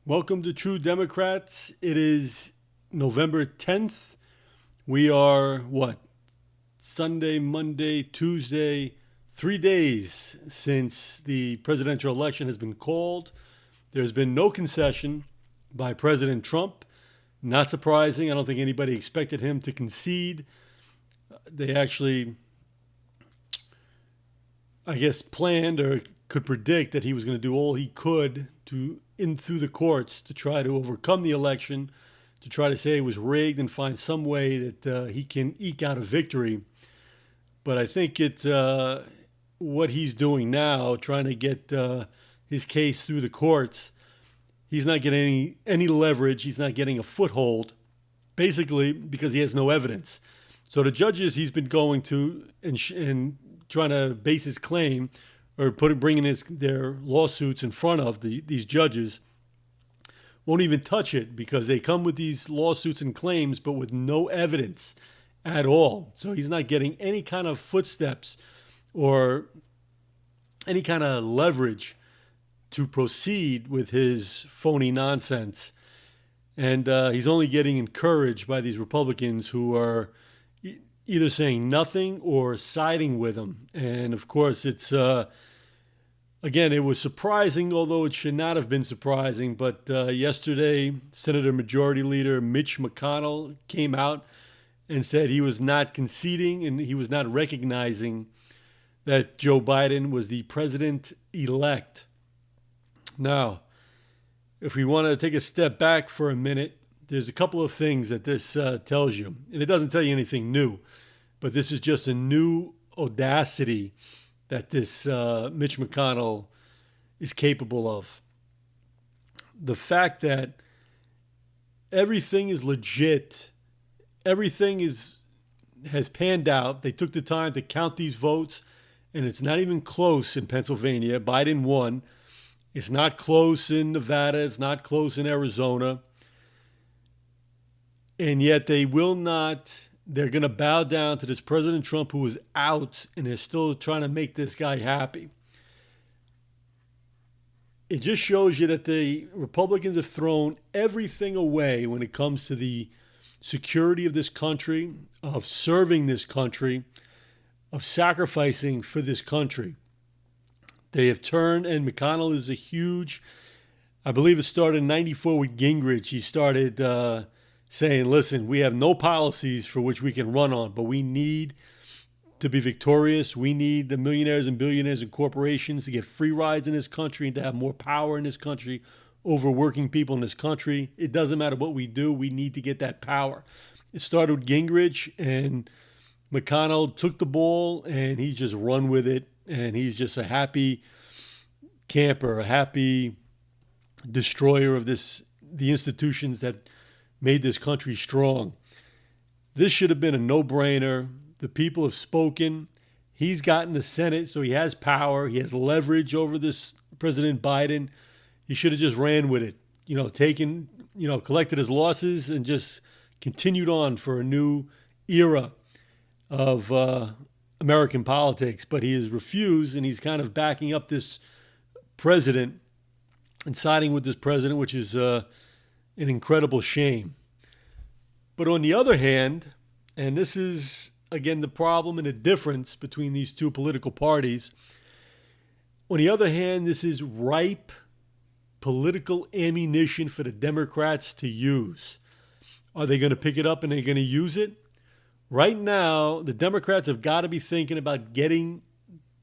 Welcome to True Democrats. It is November 10th. We are, Sunday, Monday, Tuesday, 3 days since the presidential election has been called. There's been no concession by President Trump. Not surprising. I don't think anybody expected him to concede. They actually, planned or could predict that he was going to do all he could to in through the courts to try to overcome the election, to try to say it was rigged and find some way that he can eke out a victory. But I think it's what he's doing now, trying to get his case through the courts. He's not getting any leverage. He's not getting a foothold, basically because he has no evidence. So the judges he's been going to and trying to base his claim or bringing their lawsuits in front of these judges won't even touch it because they come with these lawsuits and claims but with no evidence at all. So he's not getting any kind of footsteps or any kind of leverage to proceed with his phony nonsense. And he's only getting encouraged by these Republicans who are either saying nothing or siding with him. And of course, it's again, it was surprising, although it should not have been surprising. But yesterday, Senator Majority Leader Mitch McConnell came out and said he was not conceding and he was not recognizing that Joe Biden was the president-elect. Now, if we want to take a step back for a minute, there's a couple of things that this tells you. And it doesn't tell you anything new, but this is just a new audacity that this Mitch McConnell is capable of. The fact that everything is legit, everything has panned out. They took the time to count these votes, and it's not even close in Pennsylvania. Biden won. It's not close in Nevada. It's not close in Arizona. And yet they're going to bow down to this President Trump who is out, and they're still trying to make this guy happy. It just shows you that the Republicans have thrown everything away when it comes to the security of this country, of serving this country, of sacrificing for this country. They have turned, and McConnell is I believe it started in 94 with Gingrich. He started saying, listen, we have no policies for which we can run on, but we need to be victorious. We need the millionaires and billionaires and corporations to get free rides in this country and to have more power in this country over working people in this country. It doesn't matter what we do. We need to get that power. It started with Gingrich, and McConnell took the ball, and he's just run with it. And he's just a happy camper, a happy destroyer of the institutions that made this country strong. This should have been a no-brainer. The people have spoken. He's gotten the Senate, so he has power. He has leverage over this President Biden. He should have just ran with it, collected his losses and just continued on for a new era of American politics. But he has refused, and he's kind of backing up this president and siding with this president, which is an incredible shame. But on the other hand, and this is, again, the problem and the difference between these two political parties, on the other hand, this is ripe political ammunition for the Democrats to use. Are they going to pick it up and they're going to use it? Right now, the Democrats have got to be thinking about getting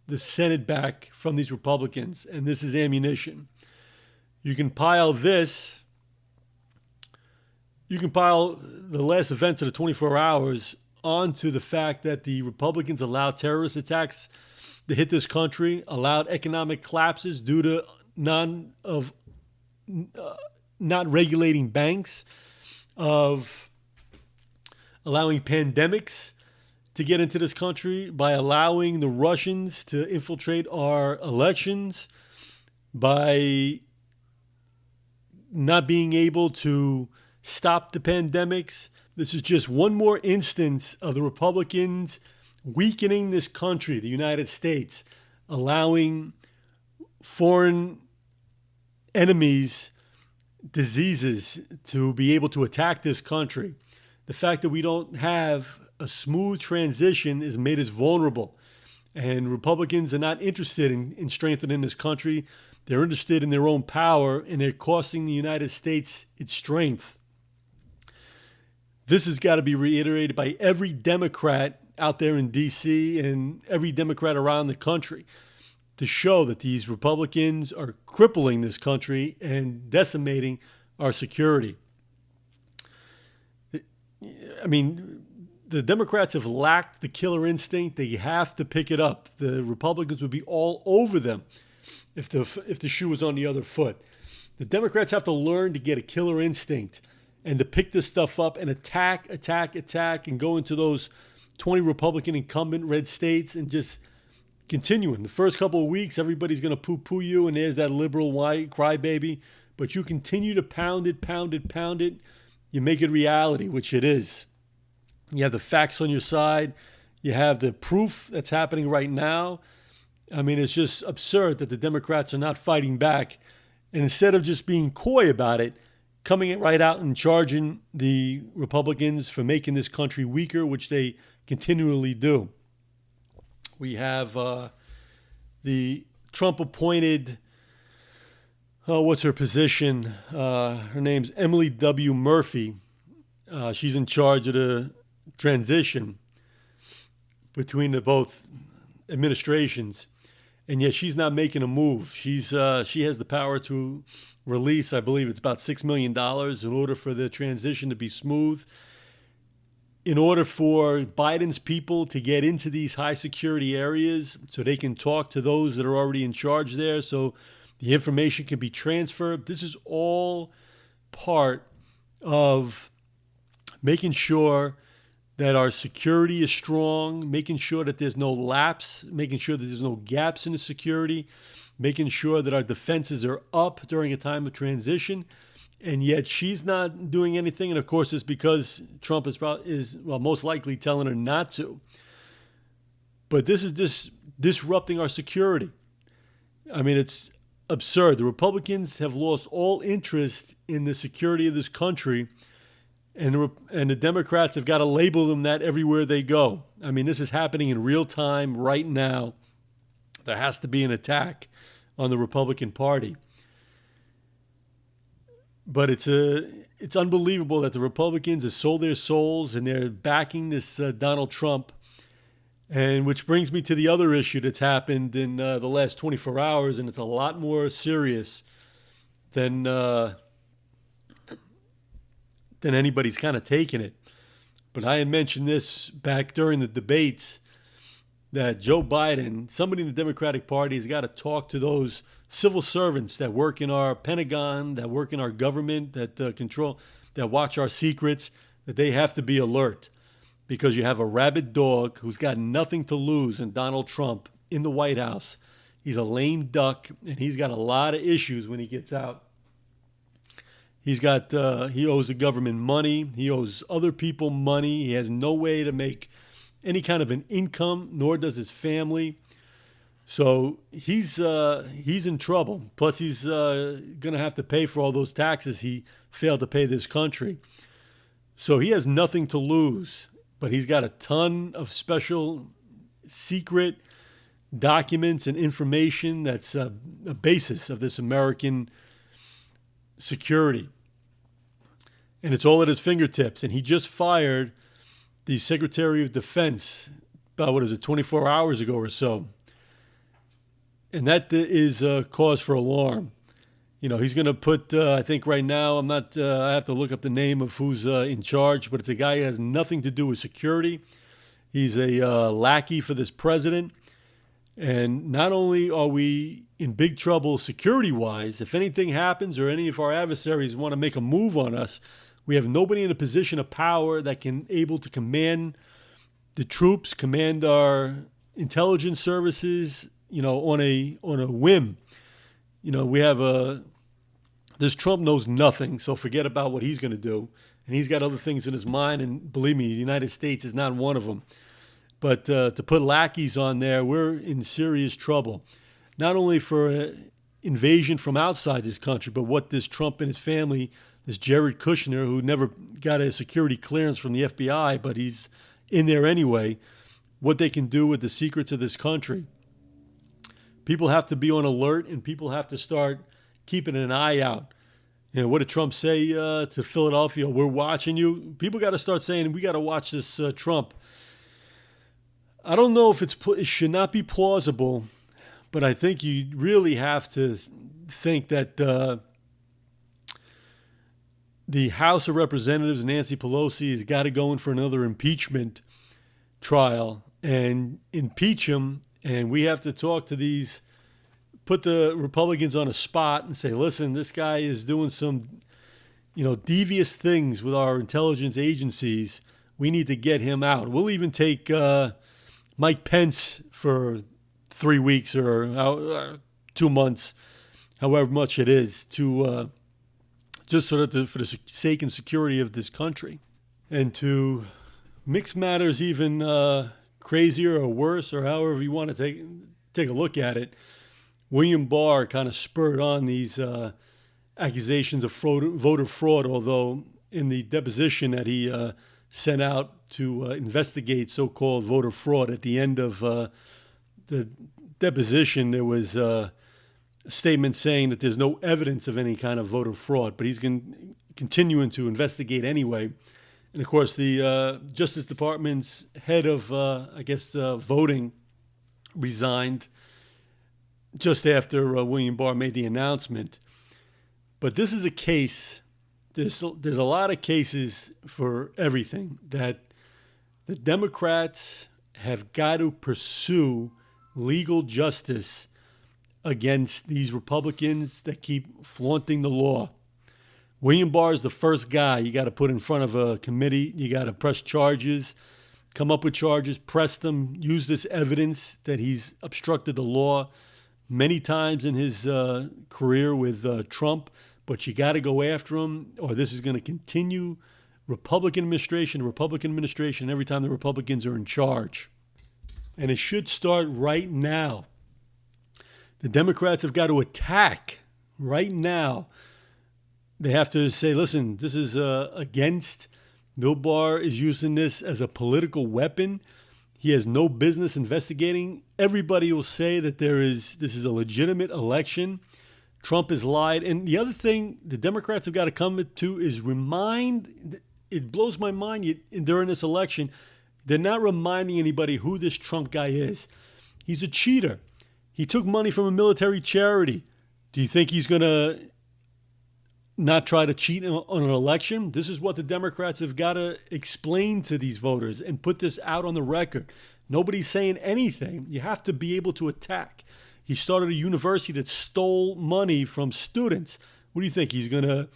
the Senate back from these Republicans, and this is ammunition. You can pile the last events of the 24 hours onto the fact that the Republicans allowed terrorist attacks to hit this country, allowed economic collapses due to not regulating banks, of allowing pandemics to get into this country, by allowing the Russians to infiltrate our elections, by not being able to stop the pandemics. This is just one more instance of the Republicans weakening this country, the United States, allowing foreign enemies diseases to be able to attack this country. The fact that we don't have a smooth transition has made us vulnerable. And Republicans are not interested in strengthening this country. They're interested in their own power, and they're costing the United States its strength. This has got to be reiterated by every Democrat out there in D.C. and every Democrat around the country to show that these Republicans are crippling this country and decimating our security. I mean, the Democrats have lacked the killer instinct. They have to pick it up. The Republicans would be all over them if the shoe was on the other foot. The Democrats have to learn to get a killer instinct and to pick this stuff up and attack, and go into those 20 Republican incumbent red states and just continuing. The first couple of weeks, everybody's going to poo-poo you, and there's that liberal white crybaby. But you continue to pound it. You make it reality, which it is. You have the facts on your side. You have the proof that's happening right now. I mean, it's just absurd that the Democrats are not fighting back. And instead of just being coy about it, coming right out and charging the Republicans for making this country weaker, which they continually do. We have the Trump-appointed, what's her position? Her name's Emily W. Murphy. She's in charge of the transition between the both administrations, and yet she's not making a move. She has the power to release, I believe it's about $6 million in order for the transition to be smooth, in order for Biden's people to get into these high security areas so they can talk to those that are already in charge there, so the information can be transferred. This is all part of making sure that our security is strong, making sure that there's no lapse, making sure that there's no gaps in the security, making sure that our defenses are up during a time of transition. And yet she's not doing anything. And of course, it's because Trump is most likely telling her not to. But this is just disrupting our security. I mean, it's absurd. The Republicans have lost all interest in the security of this country. And the Democrats have got to label them that everywhere they go. I mean, this is happening in real time right now. There has to be an attack on the Republican Party. But it's unbelievable that the Republicans have sold their souls and they're backing this Donald Trump. And which brings me to the other issue that's happened in the last 24 hours, and it's a lot more serious than anybody's kind of taken it. But I had mentioned this back during the debates that Joe Biden, somebody in the Democratic Party, has got to talk to those civil servants that work in our Pentagon, that work in our government, that watch our secrets, that they have to be alert because you have a rabid dog who's got nothing to lose in Donald Trump in the White House. He's a lame duck, and he's got a lot of issues when he gets out. He owes the government money. He owes other people money. He has no way to make any kind of an income, nor does his family. So he's in trouble. Plus, he's going to have to pay for all those taxes he failed to pay this country. So he has nothing to lose, but he's got a ton of special secret documents and information that's a basis of this American security. And it's all at his fingertips. And he just fired the Secretary of Defense about, 24 hours ago or so. And that is a cause for alarm. You know, he's going to put, I think right now, I have to look up the name of who's in charge, but it's a guy who has nothing to do with security. He's a lackey for this president. And not only are we in big trouble security-wise, if anything happens or any of our adversaries want to make a move on us, we have nobody in a position of power that can able to command the troops, command our intelligence services, on a whim. We have this Trump knows nothing, so forget about what he's going to do. And he's got other things in his mind, and believe me, the United States is not one of them. But to put lackeys on there, we're in serious trouble. Not only for invasion from outside this country, but what this Trump and his family, this Jared Kushner, who never got a security clearance from the FBI, but he's in there anyway, what they can do with the secrets of this country. People have to be on alert, and people have to start keeping an eye out. You know, what did Trump say to Philadelphia? We're watching you. People got to start saying, we got to watch this Trump. I don't know if it should not be plausible, but I think you really have to think that the House of Representatives, Nancy Pelosi, has got to go in for another impeachment trial and impeach him. And we have to talk to these, put the Republicans on a spot and say, listen, this guy is doing some, devious things with our intelligence agencies. We need to get him out. We'll even take Mike Pence for 3 weeks or 2 months, however much it is, to just sort of for the sake and security of this country. And to mix matters even crazier or worse, or however you want to take a look at it, William Barr kind of spurred on these accusations of voter fraud, although in the deposition that he sent out to investigate so-called voter fraud, at the end of the deposition, there was a statement saying that there's no evidence of any kind of voter fraud, but he's continuing to investigate anyway. And of course, the Justice Department's head of, voting resigned just after William Barr made the announcement. But this is a case, there's a lot of cases for everything that the Democrats have got to pursue legal justice against these Republicans that keep flaunting the law. William Barr is the first guy you got to put in front of a committee. You got to press charges, come up with charges, press them, use this evidence that he's obstructed the law many times in his career with Trump. But you got to go after him, or this is going to continue Republican administration, every time the Republicans are in charge. And it should start right now. The Democrats have got to attack right now. They have to say, listen, this is against. Bill Barr is using this as a political weapon. He has no business investigating. Everybody will say that this is a legitimate election. Trump has lied. And the other thing the Democrats have got to come to is it blows my mind during this election, they're not reminding anybody who this Trump guy is. He's a cheater. He took money from a military charity. Do you think he's going to not try to cheat on an election? This is what the Democrats have got to explain to these voters and put this out on the record. Nobody's saying anything. You have to be able to attack. He started a university that stole money from students. What do you think? He's going to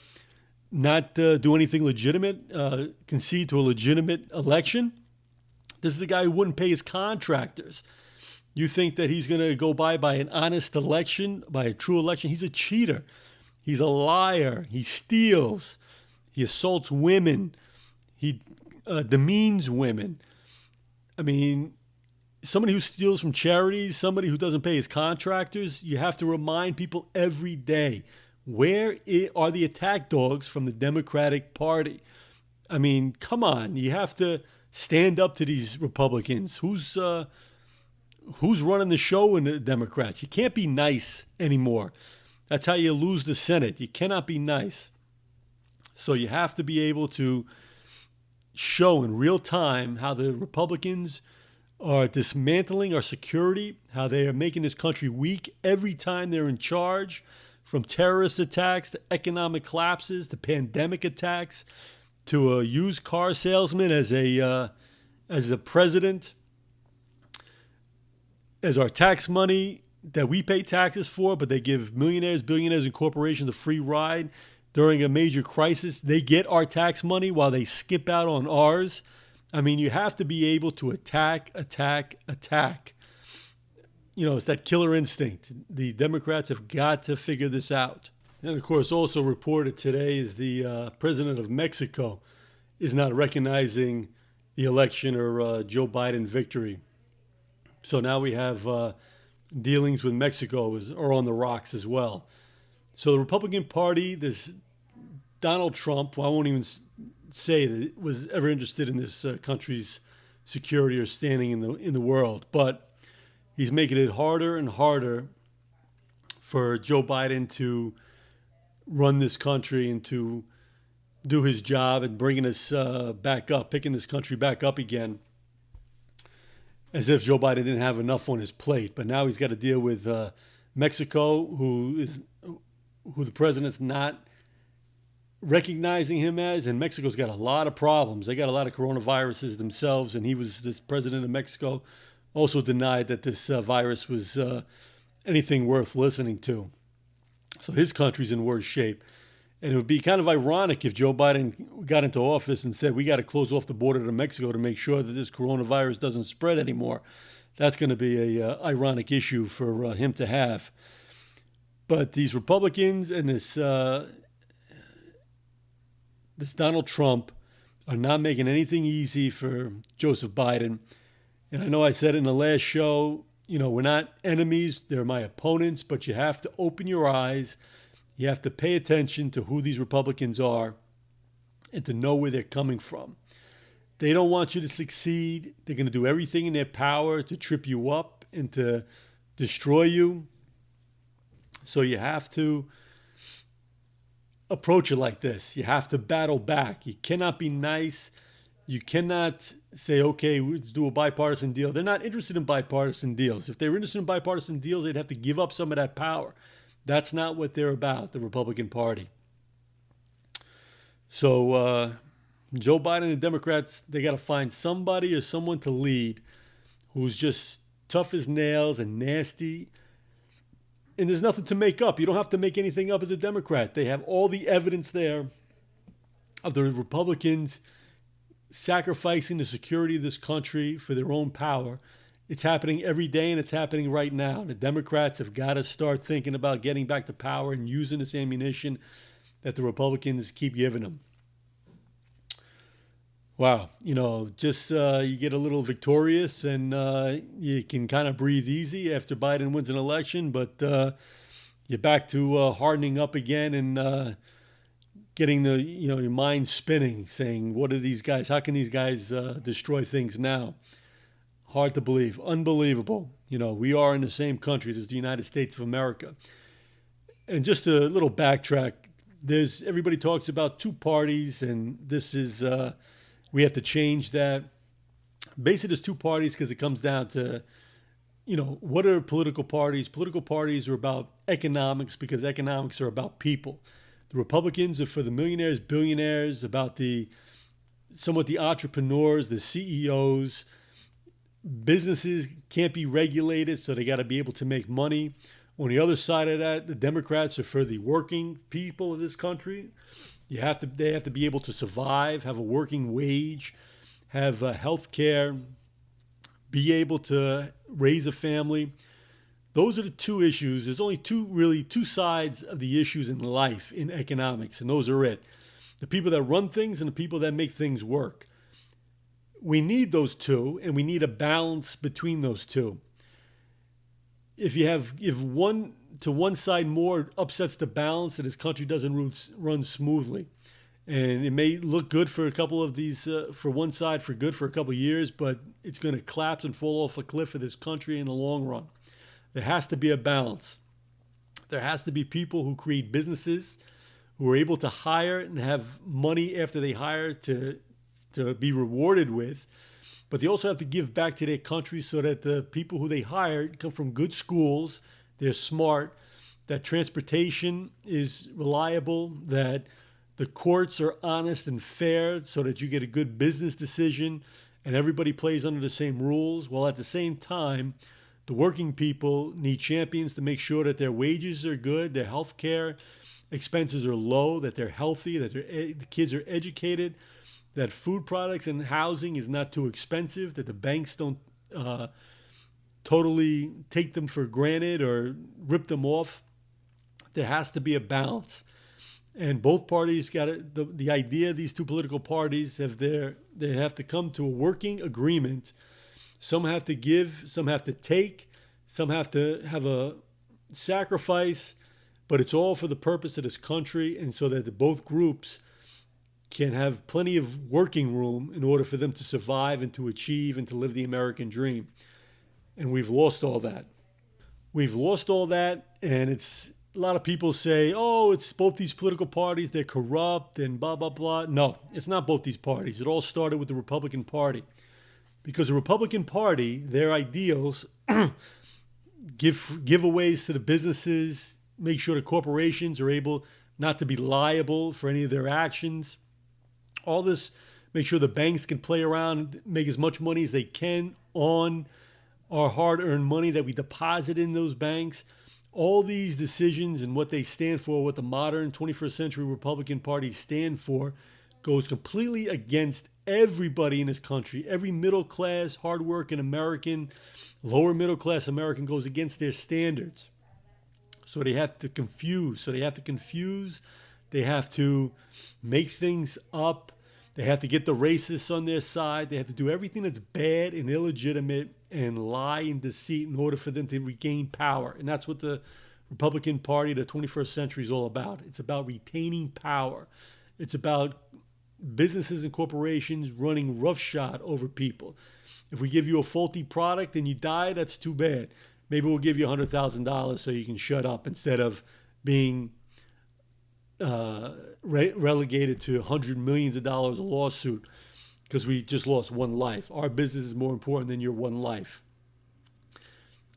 not do anything legitimate, concede to a legitimate election? This is a guy who wouldn't pay his contractors. You think that he's going to go by an honest election, by a true election? He's a cheater. He's a liar. He steals. He assaults women. He demeans women. I mean, somebody who steals from charities, somebody who doesn't pay his contractors, you have to remind people every day, where are the attack dogs from the Democratic Party? I mean, come on. You have to stand up to these Republicans. Who's running the show in the Democrats? You can't be nice anymore. That's how you lose the Senate. You cannot be nice. So you have to be able to show in real time how the Republicans are dismantling our security, how they are making this country weak every time they're in charge, from terrorist attacks to economic collapses to pandemic attacks to a used car salesman as a president, as our tax money that we pay taxes for, but they give millionaires, billionaires, and corporations a free ride during a major crisis. They get our tax money while they skip out on ours. I mean, you have to be able to attack. It's that killer instinct. The Democrats have got to figure this out. And of course, also reported today is the president of Mexico is not recognizing the election or Joe Biden victory. So now we have dealings with Mexico are on the rocks as well. So the Republican Party, this Donald Trump, well, I won't even say that it was ever interested in this country's security or standing in the world, but he's making it harder and harder for Joe Biden to run this country and to do his job and bringing us back up, picking this country back up again, as if Joe Biden didn't have enough on his plate. But now he's got to deal with Mexico, who the president's not recognizing him as, and Mexico's got a lot of problems. They got a lot of coronaviruses themselves, and this president of Mexico also denied that this virus was anything worth listening to. So his country's in worse shape. And it would be kind of ironic if Joe Biden got into office and said, we got to close off the border to Mexico to make sure that this coronavirus doesn't spread anymore. That's going to be a ironic issue for him to have. But these Republicans and this Donald Trump are not making anything easy for Joseph Biden. And I know I said in the last show, we're not enemies, they're my opponents, but you have to open your eyes. You have to pay attention to who these Republicans are and to know where they're coming from. They don't want you to succeed. They're going to do everything in their power to trip you up and to destroy you. So you have to approach it like this. You have to battle back. You cannot be nice. You cannot say, okay, let's do a bipartisan deal. They're not interested in bipartisan deals. If they were interested in bipartisan deals, they'd have to give up some of that power. That's not what they're about, the Republican Party. So Joe Biden and the Democrats, they got to find somebody or someone to lead who's just tough as nails and nasty. And there's nothing to make up. You don't have to make anything up as a Democrat. They have all the evidence there of the Republicans sacrificing the security of this country for their own power. It's happening every day, and it's happening right now. The Democrats have got to start thinking about getting back to power and using this ammunition that the Republicans keep giving them. Wow, just you get a little victorious and you can kind of breathe easy after Biden wins an election, but you're back to hardening up again and getting your mind spinning, saying, what are these guys? How can these guys destroy things now? Hard to believe. Unbelievable. We are in the same country as the United States of America. And just a little backtrack. Everybody talks about two parties, and this is, we have to change that. Basically, there's two parties because it comes down to, what are political parties? Political parties are about economics because economics are about people. The Republicans are for the millionaires, billionaires, about somewhat the entrepreneurs, the CEOs. Businesses can't be regulated, so they got to be able to make money. On the other side of that, the Democrats are for the working people of this country. They have to be able to survive, have a working wage, have health care, be able to raise a family. Those are the two issues. There's only two sides of the issues in life, in economics, and those are it. The people that run things and the people that make things work. We need those two, and we need a balance between those two. If one to one side more upsets the balance, and this country doesn't run smoothly. And it may look good for a couple of these, for one side for good for a couple of years, but it's going to collapse and fall off a cliff for this country in the long run. There has to be a balance. There has to be people who create businesses, who are able to hire and have money after they hire to be rewarded with, but they also have to give back to their country so that the people who they hired come from good schools, they're smart, that transportation is reliable, that the courts are honest and fair so that you get a good business decision and everybody plays under the same rules. While at the same time, the working people need champions to make sure that their wages are good, their health care expenses are low, that they're healthy, that the kids are educated, that food products and housing is not too expensive, that the banks don't totally take them for granted or rip them off. There has to be a balance. And both parties the idea, these two political parties they have to come to a working agreement. Some have to give, some have to take, Some have to have a sacrifice, but it's all for the purpose of this country and so that both groups can have plenty of working room in order for them to survive and to achieve and to live the American dream. And we've lost all that. We've lost all that, and it's a lot of people say, oh, it's both these political parties, they're corrupt and blah, blah, blah. No, it's not both these parties. It all started with the Republican Party. Because the Republican Party, their ideals, give giveaways to the businesses, make sure the corporations are able not to be liable for any of their actions. All this, make sure the banks can play around, make as much money as they can on our hard-earned money that we deposit in those banks. All these decisions and what they stand for, what the modern 21st century Republican Party stand for, goes completely against everybody in this country. Every middle-class, hard-working American, lower middle-class American goes against their standards. So they have to confuse. They have to make things up. They have to get the racists on their side. They have to do everything that's bad and illegitimate and lie and deceit in order for them to regain power. And that's what the Republican Party of the 21st century is all about. It's about retaining power. It's about businesses and corporations running roughshod over people. If we give you a faulty product and you die, that's too bad. Maybe we'll give you $100,000 so you can shut up instead of being relegated to hundreds of millions of dollars a lawsuit because we just lost one life. Our business is more important than your one life.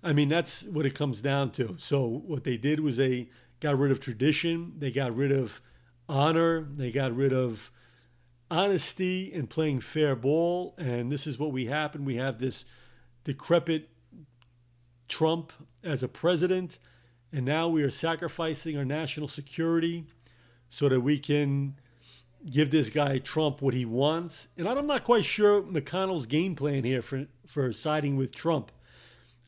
I mean, that's what it comes down to. So what they did was they got rid of tradition. They got rid of honor. They got rid of honesty and playing fair ball. And this is what we happen. We have this decrepit Trump as a president. And now we are sacrificing our national security so that we can give this guy Trump what he wants. And I'm not quite sure McConnell's game plan here for siding with Trump.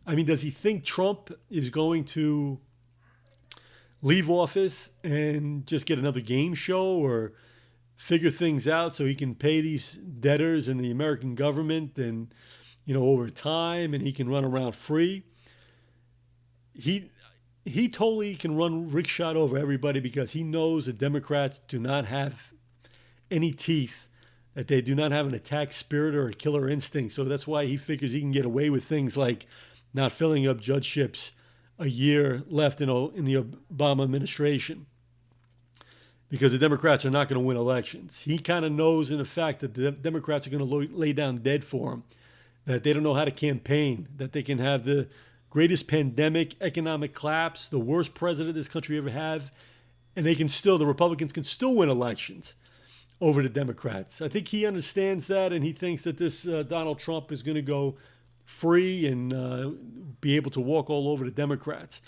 I mean, does he think Trump is going to leave office and just get another game show or figure things out so he can pay these debtors in the American government and, over time, and he can run around free? He totally can run rickshod over everybody because he knows the Democrats do not have any teeth, that they do not have an attack spirit or a killer instinct. So that's why he figures he can get away with things like not filling up judgeships a year left in the Obama administration because the Democrats are not going to win elections. He kind of knows in effect that the Democrats are going to lay down dead for him, that they don't know how to campaign, that they can have the greatest pandemic, economic collapse, the worst president this country ever had, and the Republicans can still win elections over the Democrats. I think he understands that, and he thinks that this Donald Trump is going to go free and be able to walk all over the Democrats.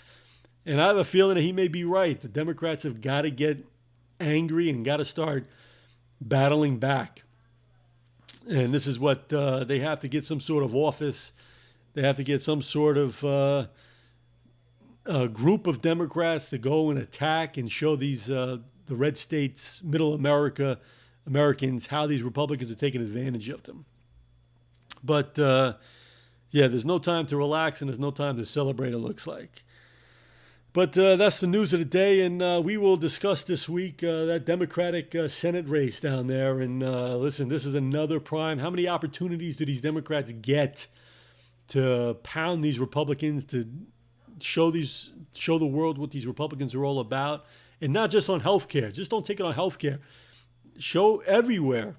And I have a feeling that he may be right. The Democrats have got to get angry and got to start battling back. And this is what they have to get some sort of office. They have to get some sort of a group of Democrats to go and attack and show these the red states, middle Americans, how these Republicans are taking advantage of them. But there's no time to relax and there's no time to celebrate, it looks like. But that's the news of the day, and we will discuss this week that Democratic Senate race down there. And listen, this is another prime. How many opportunities do these Democrats get to pound these Republicans, to show the world what these Republicans are all about? And not just on health care. Just don't take it on health care. Show everywhere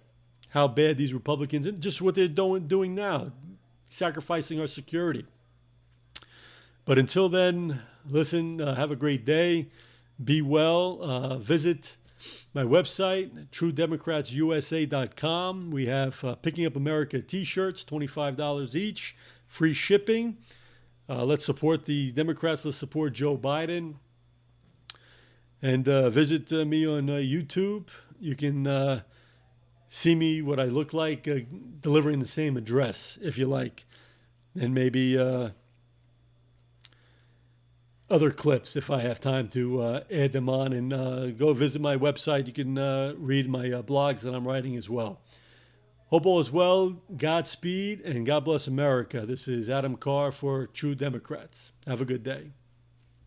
how bad these Republicans, and just what they're doing now, sacrificing our security. But until then, listen, have a great day. Be well. Visit my website, truedemocratsusa.com. We have Picking Up America t-shirts, $25 each, free shipping. Let's support the Democrats. Let's support Joe Biden. And visit me on YouTube. You can see me, what I look like, delivering the same address, if you like. And maybe other clips if I have time to add them on. And go visit my website. You can read my blogs that I'm writing as well. Hope all is well. Godspeed and God bless America. This is Adam Carr for True Democrats. Have a good day.